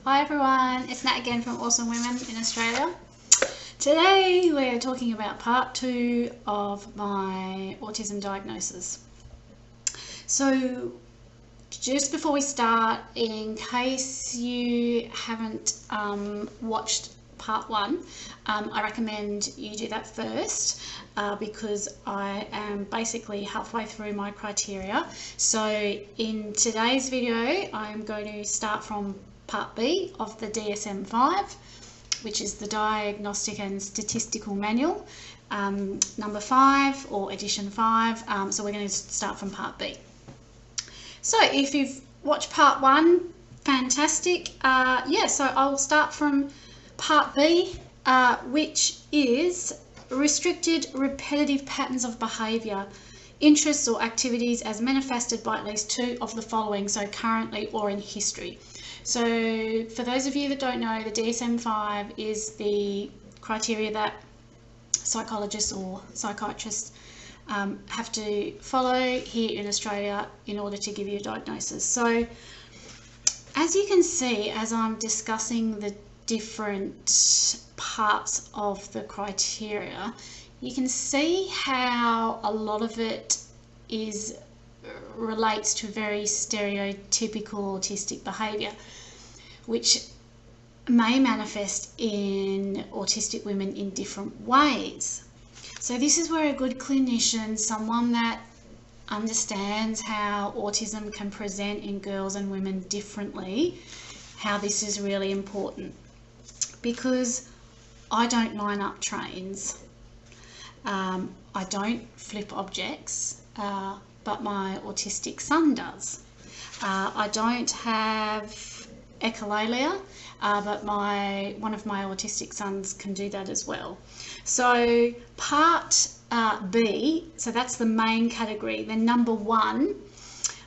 Hi everyone, it's Nat again from autisminwomen in Australia. Today we're talking about part 2 of my autism diagnosis. So just before we start, in case you haven't watched part 1, I recommend you do that first because I am basically halfway through my criteria. So in today's video I'm going to start from part B of the DSM-V, which is the Diagnostic and Statistical Manual, number 5 or edition 5. So we're going to start from part B. So if you've watched part 1, fantastic. So I'll start from part B, which is restricted repetitive patterns of behaviour, interests or activities as manifested by at least 2 of the following, so currently or in history. So for those of you that don't know, the DSM-5 is the criteria that psychologists or psychiatrists have to follow here in Australia in order to give you a diagnosis. So as you can see, as I'm discussing the different parts of the criteria, you can see how a lot of it relates to very stereotypical autistic behaviour, which may manifest in autistic women in different ways. So this is where a good clinician, someone that understands how autism can present in girls and women differently, how this is really important. Because I don't line up trains, I don't flip objects, but my autistic son does. I don't have echolalia, but one of my autistic sons can do that as well. So part B, so that's the main category. Then number 1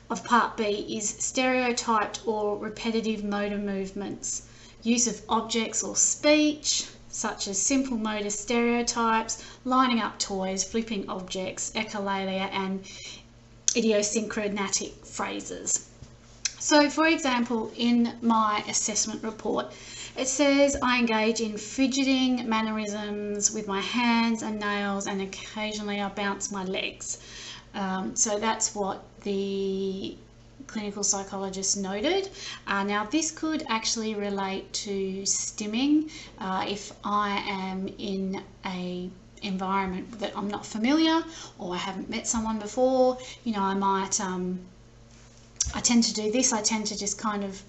of part B is stereotyped or repetitive motor movements, use of objects or speech, such as simple motor stereotypes, lining up toys, flipping objects, echolalia, and idiosyncratic phrases. So for example, in my assessment report, it says I engage in fidgeting mannerisms with my hands and nails, and occasionally I bounce my legs. So that's what the clinical psychologist noted. Now this could actually relate to stimming. If I am in a environment that I'm not familiar or I haven't met someone before, you know, I might I tend to do this. I tend to just kind of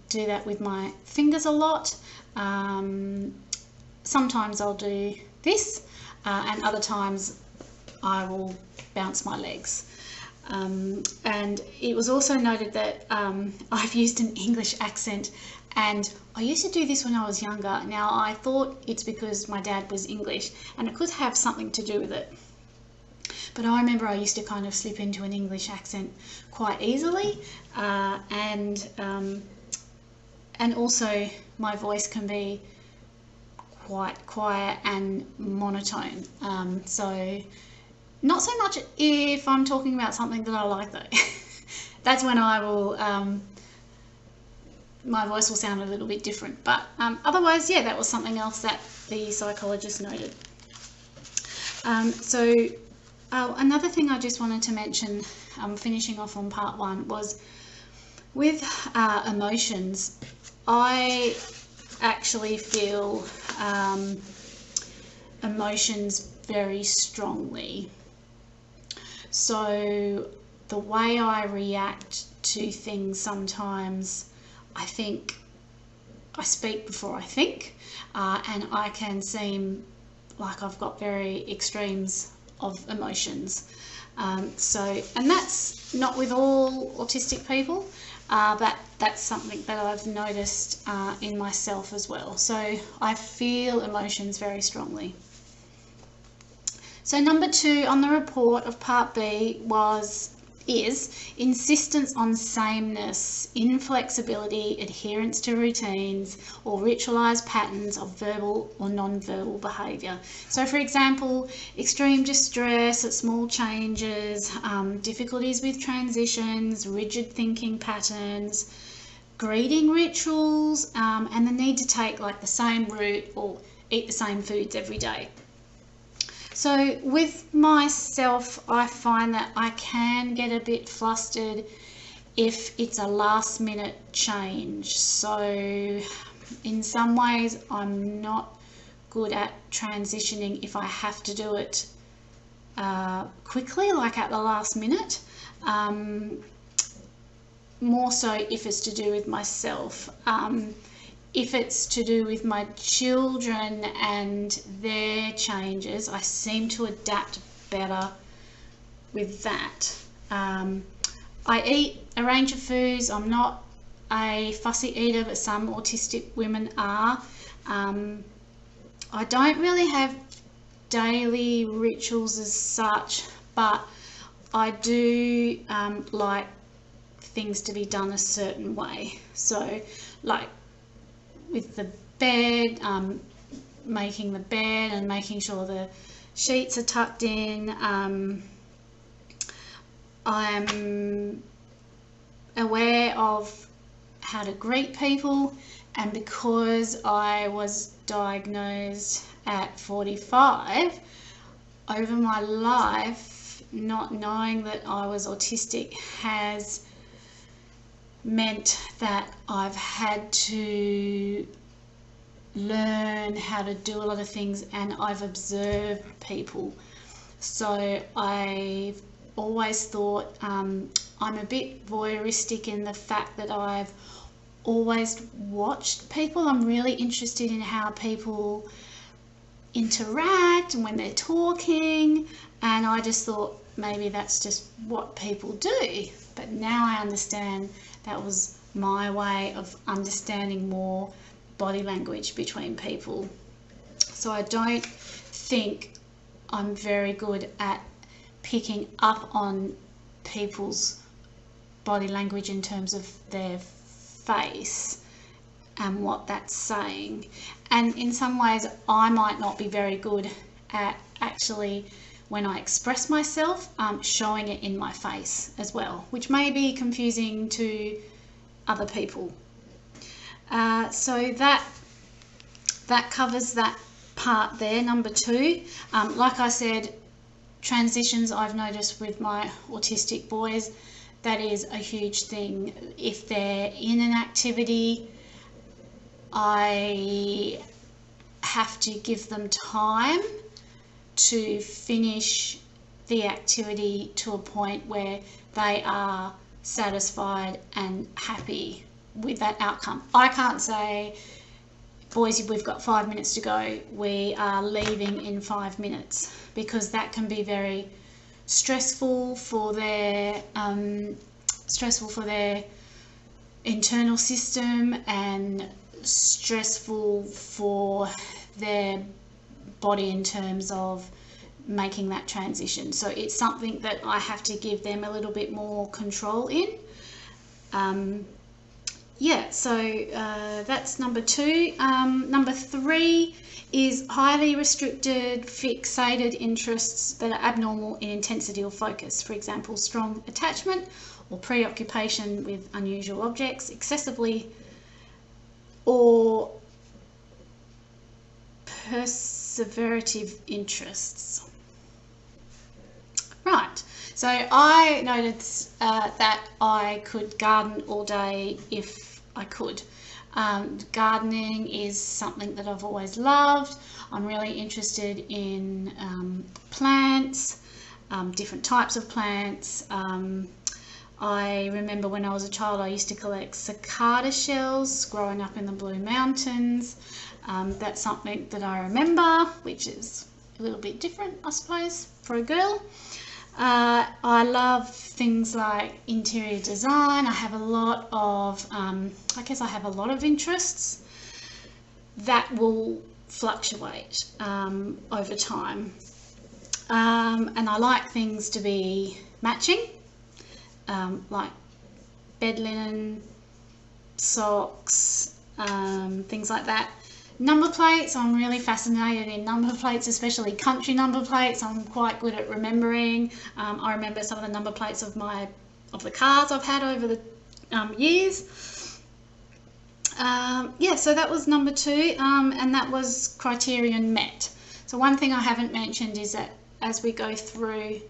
do that with my fingers a lot. Sometimes I'll do this, and other times I will bounce my legs. And it was also noted that I've used an English accent, and I used to do this when I was younger. Now I thought it's because my dad was English, and it could have something to do with it. But I remember I used to kind of slip into an English accent quite easily, and also my voice can be quite quiet and monotone. So not so much if I'm talking about something that I like though. That's when I will, my voice will sound a little bit different. But otherwise, yeah, that was something else that the psychologist noted. Another thing I just wanted to mention, finishing off on part 1, was with emotions. I actually feel emotions very strongly. So the way I react to things sometimes, I think I speak before I think, and I can seem like I've got very extremes of emotions. And that's not with all autistic people, but that's something that I've noticed in myself as well. So I feel emotions very strongly. So number 2 on the report of part B is insistence on sameness, inflexibility, adherence to routines, or ritualised patterns of verbal or non-verbal behaviour. So for example, extreme distress at small changes, difficulties with transitions, rigid thinking patterns, greeting rituals, and the need to take like the same route or eat the same foods every day. So with myself, I find that I can get a bit flustered if it's a last minute change. So in some ways I'm not good at transitioning if I have to do it quickly, like at the last minute. More so if it's to do with myself. If it's to do with my children and their changes, I seem to adapt better with that. I eat a range of foods. I'm not a fussy eater, but some autistic women are. I don't really have daily rituals as such, but I do like things to be done a certain way. So like with the bed, making the bed and making sure the sheets are tucked in. I'm aware of how to greet people, and because I was diagnosed at 45, over my life, not knowing that I was autistic has meant that I've had to learn how to do a lot of things, and I've observed people. So I've always thought I'm a bit voyeuristic in the fact that I've always watched people. I'm really interested in how people interact and when they're talking, and I just thought maybe that's just what people do. But now I understand that was my way of understanding more body language between people. So I don't think I'm very good at picking up on people's body language in terms of their face and what that's saying. And in some ways I might not be very good at actually, when I express myself, showing it in my face as well, which may be confusing to other people. So that covers that part there, number 2. Like I said, transitions, I've noticed with my autistic boys, that is a huge thing. If they're in an activity, I have to give them time to finish the activity to a point where they are satisfied and happy with that outcome. I can't say, boys, we've got 5 minutes to go, we are leaving in 5 minutes, because that can be very stressful for their internal system and stressful for their body in terms of making that transition. So it's something that I have to give them a little bit more control in. That's number 2. Number 3 is highly restricted, fixated interests that are abnormal in intensity or focus. For example, strong attachment or preoccupation with unusual objects, excessively or perseverative interests. Right, so I noticed that I could garden all day if I could. Gardening is something that I've always loved. I'm really interested in plants, different types of plants. I remember when I was a child, I used to collect cicada shells growing up in the Blue Mountains. That's something that I remember, which is a little bit different, I suppose, for a girl. I love things like interior design. I have a lot of, interests that will fluctuate over time. And I like things to be matching, like bed linen, socks, things like that. Number plates, I'm really fascinated in number plates, especially country number plates. I'm quite good at remembering. I remember some of the number plates of the cars I've had over the years. Yeah, so that was number 2, and that was criterion met. So one thing I haven't mentioned is that as we go through,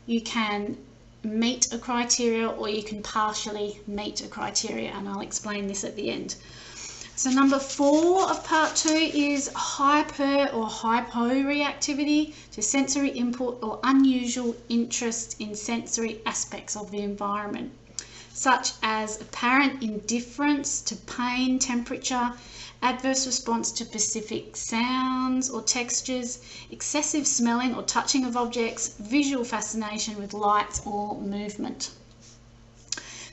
you can meet a criteria or you can partially meet a criteria, and I'll explain this at the end. So number 4 of part 2 is hyper or hyporeactivity to sensory input or unusual interest in sensory aspects of the environment, such as apparent indifference to pain, temperature, adverse response to specific sounds or textures, excessive smelling or touching of objects, visual fascination with lights or movement.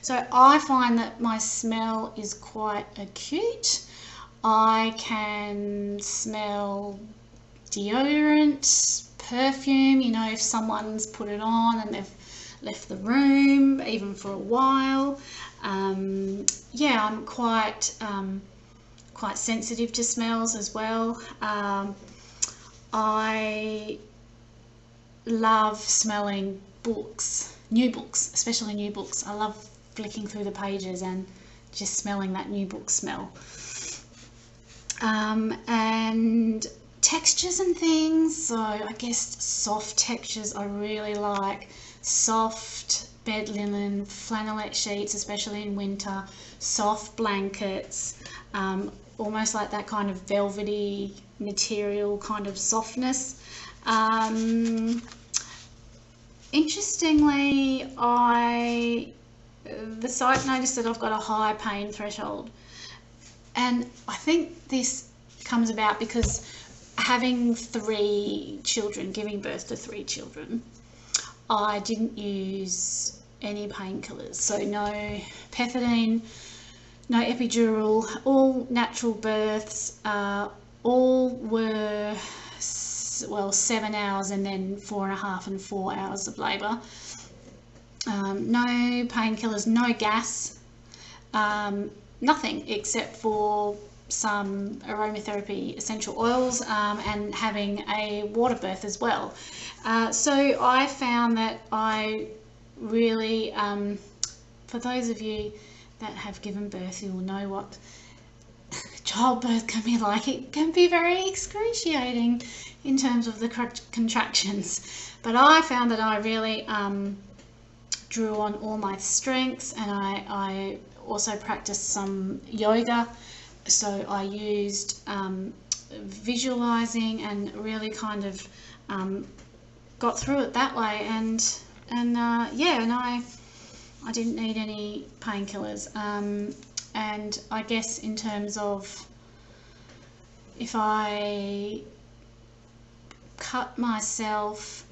So I find that my smell is quite acute. I can smell deodorant, perfume, you know, if someone's put it on and they've left the room, even for a while. Yeah, I'm quite sensitive to smells as well. I love smelling books, new books, especially new books. I love flicking through the pages and just smelling that new book smell. And textures and things, so I guess soft textures I really like. Soft bed linen, flannelette sheets, especially in winter, soft blankets, almost like that kind of velvety material kind of softness. Interestingly, the site noticed that I've got a high pain threshold, and I think this comes about because having 3 children, giving birth to 3 children, I didn't use any painkillers, so no pethidine, no epidural, all natural births, all were, well, 7 hours and then 4.5 and 4 hours of labour. No painkillers, no gas, nothing except for some aromatherapy essential oils, and having a water birth as well. So I found that I really, for those of you that have given birth, you will know what childbirth can be like. It can be very excruciating in terms of the contractions, but I found that I really drew on all my strengths, and I also practiced some yoga. So I used visualizing and really kind of got through it that way, and yeah, and I didn't need any painkillers. And I guess in terms of if I cut myself,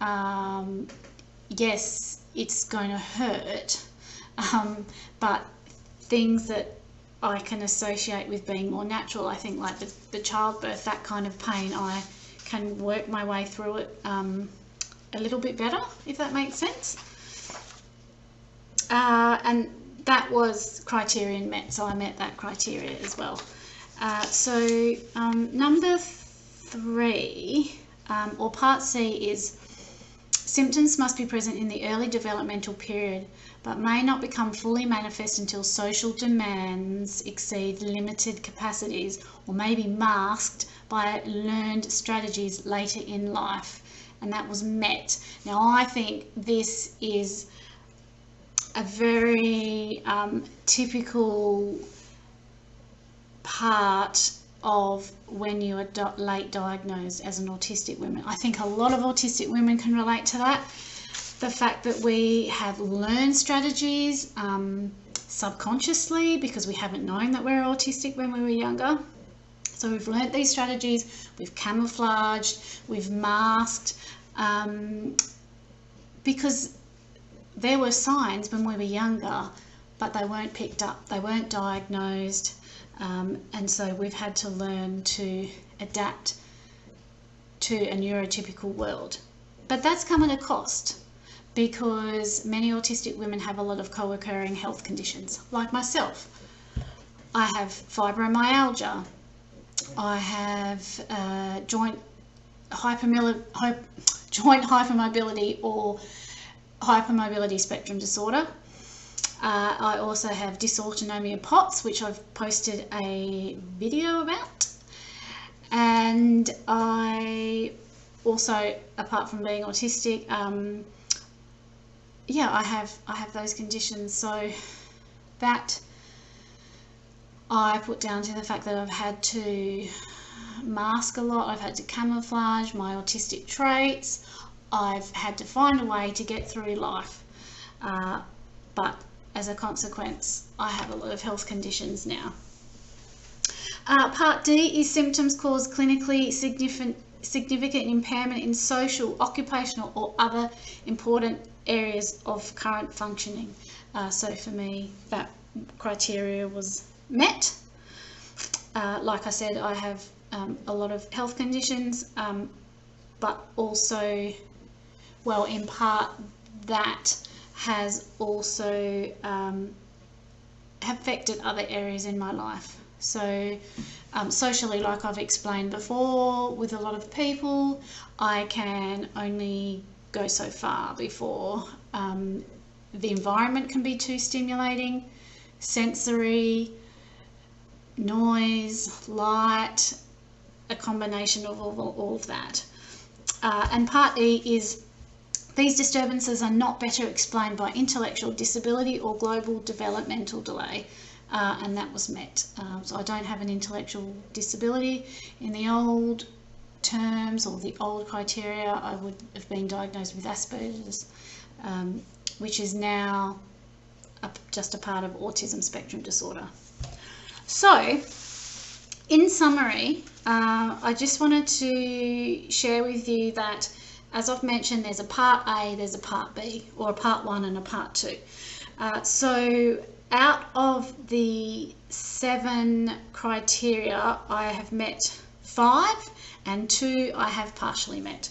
yes, it's going to hurt, but things that I can associate with being more natural, I think, like the childbirth, that kind of pain, I can work my way through it a little bit better, if that makes sense. And that was criterion met, so I met that criteria as well. So number 3, or part C, is symptoms must be present in the early developmental period, but may not become fully manifest until social demands exceed limited capacities, or may be masked by learned strategies later in life. And that was met. Now, I think this is a very typical part of when you are late diagnosed as an autistic woman. I think a lot of autistic women can relate to that. The fact that we have learned strategies subconsciously because we haven't known that we're autistic when we were younger. So we've learnt these strategies, we've camouflaged, we've masked, because there were signs when we were younger, but they weren't picked up, they weren't diagnosed, and so we've had to learn to adapt to a neurotypical world. But that's come at a cost, because many autistic women have a lot of co-occurring health conditions, like myself. I have fibromyalgia, I have joint hypermobility or hypermobility spectrum disorder. I also have dysautonomia POTS, which I've posted a video about. And I also, apart from being autistic, yeah, I have those conditions. So that I put down to the fact that I've had to mask a lot. I've had to camouflage my autistic traits. I've had to find a way to get through life. But as a consequence, I have a lot of health conditions now. Part D is symptoms cause clinically significant impairment in social, occupational or other important areas of current functioning. So for me, that criteria was met. Like I said, I have a lot of health conditions, but also, well, in part that has also affected other areas in my life. So socially, like I've explained before, with a lot of people, I can only go so far before the environment can be too stimulating, sensory, noise, light, a combination of all of that. And part E is these disturbances are not better explained by intellectual disability or global developmental delay. And that was met. So I don't have an intellectual disability. In the old terms or the old criteria, I would have been diagnosed with Asperger's, which is now just a part of autism spectrum disorder. So, in summary, I just wanted to share with you that, as I've mentioned, there's a part A, there's a part B, or a part 1 and a part 2. So out of the 7 criteria, I have met 5 and 2 I have partially met.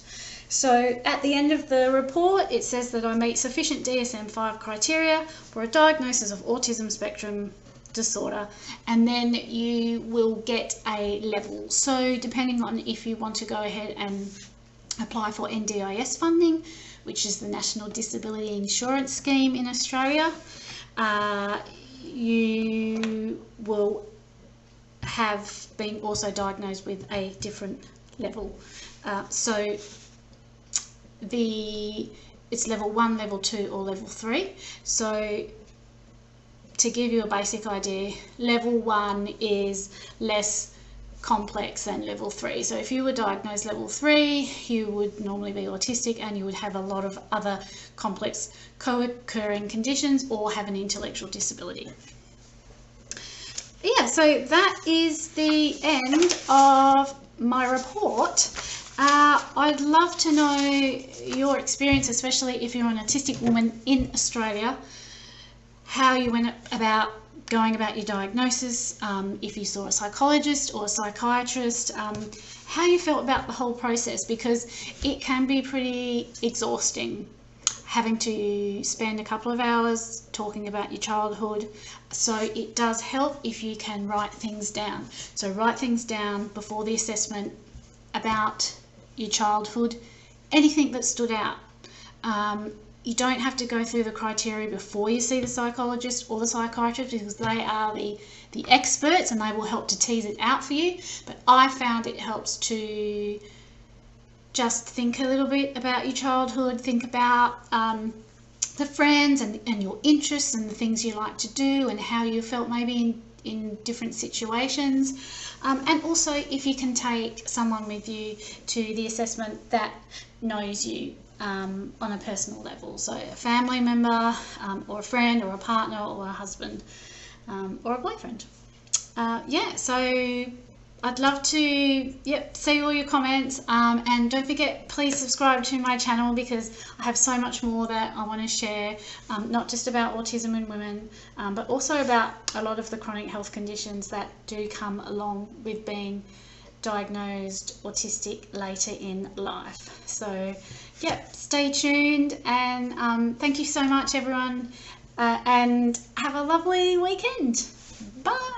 So at the end of the report, it says that I meet sufficient DSM-V criteria for a diagnosis of autism spectrum disorder, and then you will get a level. So depending on if you want to go ahead and apply for NDIS funding, which is the National Disability Insurance Scheme in Australia, you will have been also diagnosed with a different level. So it's level 1, level 2 or level 3. So to give you a basic idea, level 1 is less complex than level 3. So if you were diagnosed level 3, you would normally be autistic and you would have a lot of other complex co-occurring conditions or have an intellectual disability. Yeah, so that is the end of my report. I'd love to know your experience, especially if you're an autistic woman in Australia, how you went about going about your diagnosis, if you saw a psychologist or a psychiatrist, how you felt about the whole process, because it can be pretty exhausting having to spend a couple of hours talking about your childhood. So it does help if you can write things down. So write things down before the assessment about your childhood, anything that stood out. You don't have to go through the criteria before you see the psychologist or the psychiatrist, because they are the experts and they will help to tease it out for you. But I found it helps to just think a little bit about your childhood, think about the friends and your interests and the things you like to do and how you felt maybe in different situations. And also if you can take someone with you to the assessment that knows you on a personal level, so a family member or a friend or a partner or a husband or a boyfriend. Yeah, so I'd love to see all your comments, and don't forget, please subscribe to my channel, because I have so much more that I want to share, not just about autism in women, but also about a lot of the chronic health conditions that do come along with being diagnosed autistic later in life. So yeah, stay tuned, and thank you so much everyone, and have a lovely weekend. Bye.